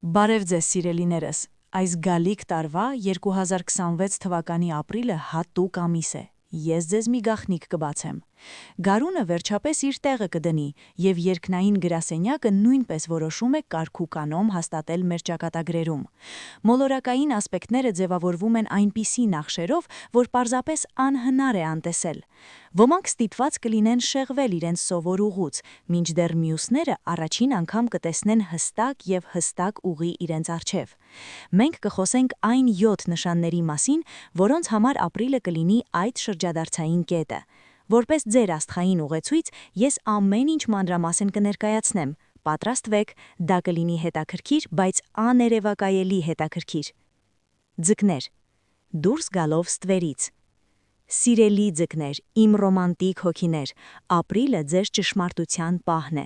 Բարև ձեզ սիրելիներս, այս գալիք տարվա 2026 թվականի ապրիլը հատուկ ամիս է, ես ձեզ մի գաղտնիք կբացեմ։ Գարունը վերջապես իր տեղը կդնի, և երկնային գրասենյակը նույնպես որոշում է կարգ ու կանոն հաստատել մեր ճակատագրերում։ Մոլորակային ասպեկտները ձևավորվում են այնպիսի նախշերով, որ պարզապես անհնար է անտեսել։ Ոմանք ստիպված կլինեն շեղվել իրենց սովոր ուղուց, մինչդեռ մյուսները առաջին անգամ կտեսնեն հստակ և հստակ ուղի իրենց առջև։ Մենք կխոսենք այն 7 նշանների մասին, որոնց համար ապրիլը կլինի այդ շրջադարձային կետը։ Որպես ձեր աստղային ուղեցույց, ես ամեն ինչ մանրամասն կներկայացնեմ։ Պատրաստվեք, դա կլինի հետաքրքիր, բայց աներևակայելի հետաքրքիր։ Ձկներ։ Դուրս գալով ստվերից։ Սիրելի ձկներ, իմ ռոմանտիկ հոգիներ, ապրիլը ձեր ճշմարտության պահն է։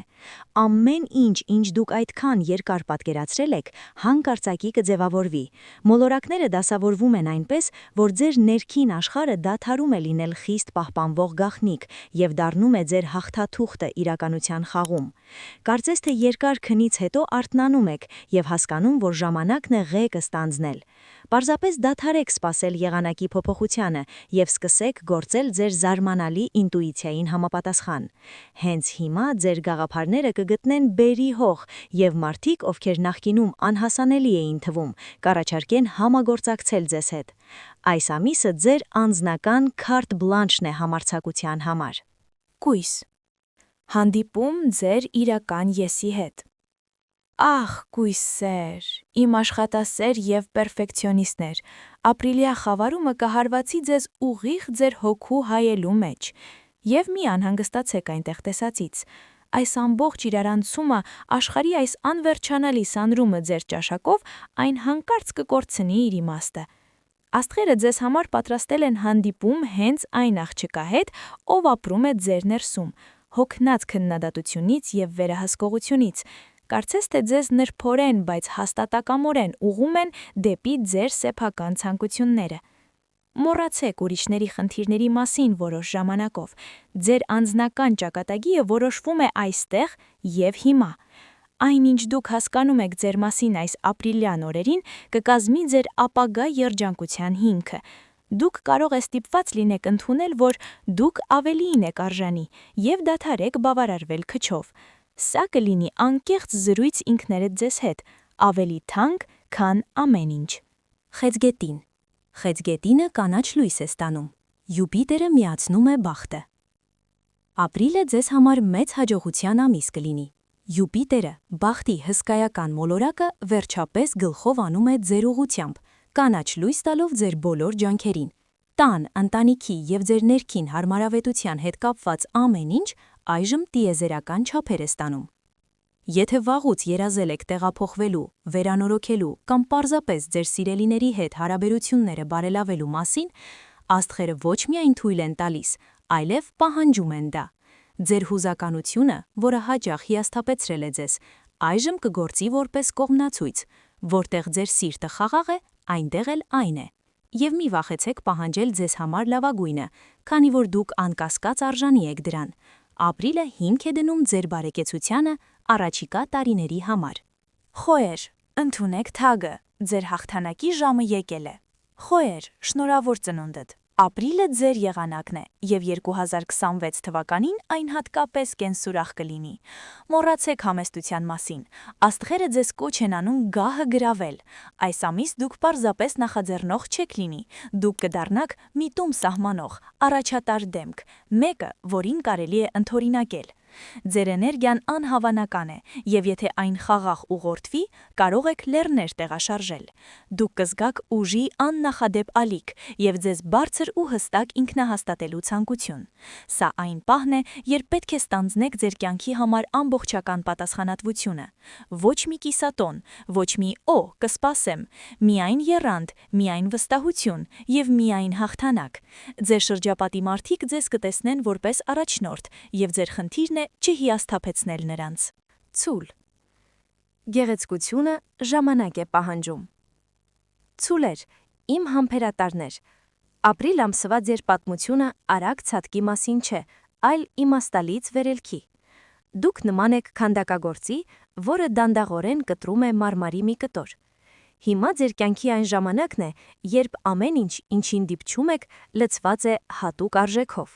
Ամեն ինչ դուք այդքան երկար պատկերացրել եք, հանկարծակի կձևավորվի։ Մոլորակները դասավորվում են այնպես, որ ձեր ներքին աշխարհը դադարում է լինել խիստ պահպանվող գաղտնիք և դառնում է ձեր հաղթաթուղթը իրականության խաղում։ Կարծես թե երկար քնից հետո արթնանում եք և հասկանում, որ ժամանակն է ղեկը ստանձնել։ Պարզապես դադարեք սպասել եղանակի փոփոխությանը և սկսեք գործել ձեր զարմանալի ինտուիցիային համապատասխան։ Հենց հիմա ձեր գաղափարները կգտնեն բերի հող, և մարդիկ, ովքեր նախկինում անհասանելի էին թվում, կառաջարկեն համագործակցել ձեզ հետ։ Այս ամիսը ձեր անձնական քարտ բլանշն է համարձակության համար։ Կույս։ Հանդիպում ձեր իրական եսի հետ։ Ահ, կույսեր, իմ աշխատասեր և պերֆեկցիոնիստներ, ապրիլյա խավարումը կհարվածի ձեզ ուղիղ ձեր հոգու հայելու մեջ, և մի անհանգստացեք այնտեղ տեսածից։ Այս ամբողջ իրարանցումը, աշխարհի այս անվերջանալի սանրումը ձեր ճաշակով, այն հանկարծ կկորցնի իր իմաստը։ Աստղերը ձեզ համար պատրաստել են հանդիպում հենց այն աղջկա հետ, ով ապրում է ձեր ներսում, հոգնած քննադատությունից և վերահսկողությունից։ Կարծես թե ձեզ նրբորեն, բայց հաստատակամորեն ուղղում են դեպի ձեր սեփական ցանկությունները։ Մոռացեք ուրիշների խնդիրների մասին որոշ ժամանակով։ Ձեր անձնական ճակատագիրը որոշվում է այստեղ և հիմա։ Այն, ինչ դուք հասկանում եք ձեր մասին այս ապրիլյան օրերին, կկազմի ձեր ապագա երջանկության հիմքը։ Դուք կարող եք ստիպված լինեք ընդունել, որ դուք ավելիին եք արժանի, և դադարեք բավարարվել քչով։ Սա կլինի անկեղծ զրույց ինքներդ ձեզ հետ, ավելի թանկ, քան ամեն ինչ։ Խեցգետին։ Խեցգետինը կանաչ լույս է ստանում։ Յուպիտերը միացնում է բախտը։ Ապրիլը ձեզ համար մեծ հաջողության ամիս կլինի։ Յուպիտերը, բախտի հսկայական մոլորակը, վերջապես գլխով անում է ձեր ուղղությամբ, կանաչ լույս տալով ձեր բոլոր ջանքերին։ Տան, ընտանիքի և ձեր ներքին հարմարավետության հետ կապված ամեն ինչ այժմ տիեզերական չափեր է ստանում։ Եթե վաղուց երազել եք տեղափոխվելու, վերանորոգելու կամ պարզապես ձեր սիրելիների հետ հարաբերությունները բարելավելու մասին, աստղերը ոչ միայն թույլ են տալիս, այլև պահանջում են դա։ Ձեր հուզականությունը, որը հաճախ հիասթափեցրել է ձեզ, այժմ կգործի որպես կողմնացույց, որտեղ ձեր սիրտը խաղաղ է, այնտեղ էլ այն է։ Եվ մի վախեցեք պահանջել ձեզ համար լավագույնը, քանի որ դուք անկասկած արժանի եք դրան։ Ապրիլը հիմք է դնում ձեր բարեկեցությանը առաջիկա տարիների համար։ Խոյեր, ընդունեք թագը, ձեր հաղթանակի ժամը եկել է։ Խոյեր, շնորհավոր ծնունդդ։ Ապրիլը ձեր եղանակն է, և 2026 թվականին այն հատկապես կենսուրախ կլինի։ Մոռացեք համեստության մասին։ Աստղերը ձեզ կոչ են անում գահը գրավել։ Այս ամիս դուք պարզապես նախաձեռնող չեք լինի։ Դուք կդառնաք միտում սահմանող, առաջատար դեմք, մեկը, որին կարելի է ընդօրինակել։ Ձեր էներգիան անհավանական է, և եթե այն խաղաղ ուղղորդվի, կարող եք լեռներ տեղաշարժել։ Դուք կզգաք ուժի աննախադեպ ալիք և ձեզ բարձր ու հստակ ինքնահաստատելու ցանկություն։ Սա այն պահն է, երբ պետք է ստանձնեք ձեր կյանքի համար ամբողջական պատասխանատվությունը։ Ոչ մի կիսատոն, ոչ մի «օ, կսպասեմ», միայն եռանդ, միայն վստահություն և միայն հաղթանակ։ Ձեր շրջապատի մարդիկ ձեզ կտեսնեն որպես առաջնորդ, և ձեր խնդիրն է չհիասթափեցնել նրանց։ Ցուլ։ Գեղեցկությունը ժամանակ է պահանջում։ Ցուլեր, իմ համբերատարներ, ապրիլ ամսվա ձեր պատմությունը արագ ցատկի մասին չէ, այլ իմաստալից վերելքի։ Դուք նման եք քանդակագործի, որը դանդաղորեն կտրում է մարմարի մի կտոր։ Հիմա ձեր կյանքի այն ժամանակն է, երբ ամեն ինչ, ինչին դիպչում եք, լցված է հատուկ արժեքով։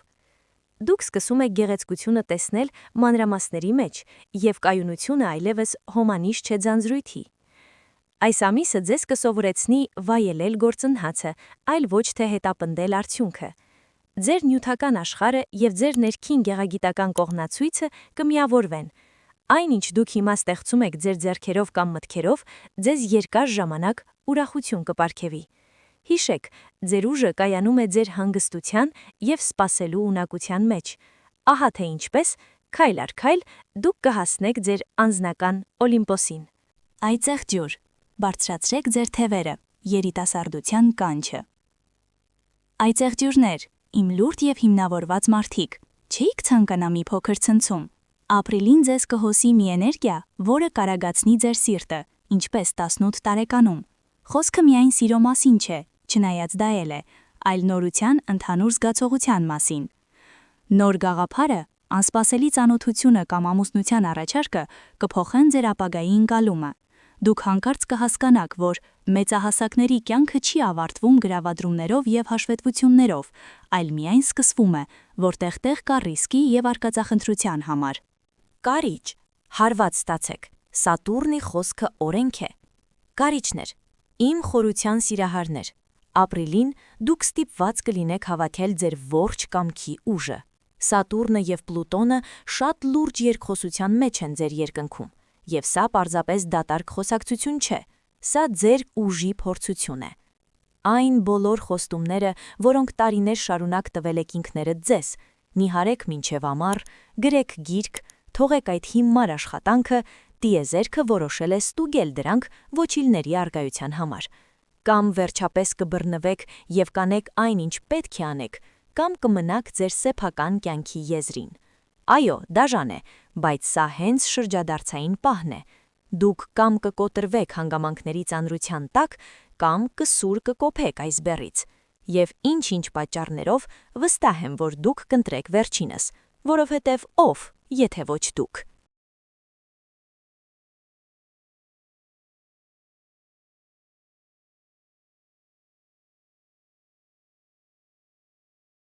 Դուք սկսում եք գեղեցկությունը տեսնել մանրամասների մեջ, և կայունությունը այլևս հոմանիշ չէ ձանձրույթի։ Այս ամիսը ձեզ կսովորեցնի վայելել գործընթացը, այլ ոչ թե հետապնդել արդյունքը։ Ձեր նյութական աշխարհը և ձեր ներքին գեղագիտական կողմնացույցը կմիավորվեն։ Այն, ինչ դուք հիմա ստեղծում եք ձեր ձեռքերով կամ մտքերով, ձեզ երկար ժամանակ ուրախություն կպարգևի։ Հիշեք, ձեր ուժը կայանում է ձեր հանգստության և սպասելու ունակության մեջ։ Ահա թե ինչպես, քայլ առ քայլ, դուք կհասնեք ձեր անձնական Օլիմպոսին։ Այծեղ ջուր, բարձրացրեք ձեր թևերը, երիտասարդության կանչը։ Այծեղ ջուրներ, իմ լուրջ և հիմնավորված մարդիկ, չէիք ցանկանա մի փոքր ցնցում։ Ապրիլին ձեզ կհոսի մի էներգիա, որը կարագացնի ձեր սիրտը, ինչպես 18 տարեկանում։ Խոսքը միայն սիրո մասին չէ, չնայած դա էլ է, այլ նորության ընդհանուր զգացողության մասին։ Նոր գաղափարը, անսպասելի ծանոթությունը կամ ամուսնության առաջարկը կփոխեն ձեր ապագայի ընկալումը։ Դուք հանկարծ կհասկանաք, որ մեծահասակների կյանքը չի ավարտվում գրավադրումներով և հաշվետվություններով, այլ միայն սկսվում է, որտեղ տեղ կա ռիսկի և արկածախնդրության համար։ Կարիճ, հարված ստացեք, Սատուրնի խոսքը օրենք է։ Կարիճներ, իմ խորության սիրահարներ, ապրիլին դուք ստիպված կլինեք հավաքել ձեր ողջ կամքի ուժը։ Սատուրնը և Պլուտոնը շատ լուրջ երկխոսության մեջ են ձեր երկնքում, և սա պարզապես դատարկ խոսակցություն չէ, սա ձեր ուժի փորձություն է։ Այն բոլոր խոստումները, որոնք տարիներ շարունակ տվել եք ինքներդ ձեզ, նիհարեք մինչև ամառ, գրեք գիրք, թողեք այդ հիմար աշխատանքը, տիեզերքը որոշել է ստուգել դրանք ոչիլների առկայության համար։ Կամ վերջապես կբռնվեք և կանեք այն, ինչ պետք է անեք, կամ կմնաք ձեր սեփական կյանքի եզրին։ Այո, դաժան է, բայց սա հենց շրջադարձային պահն է։ Դուք կամ կկոտրվեք հանգամանքների ծանրության տակ, կամ կսուր կկոփեք այս բեռից։ Եվ ինչ-ինչ պատճառներով վստահ եմ, որ դուք կընտրեք վերջինս, որովհետև ով, եթե ոչ դուք։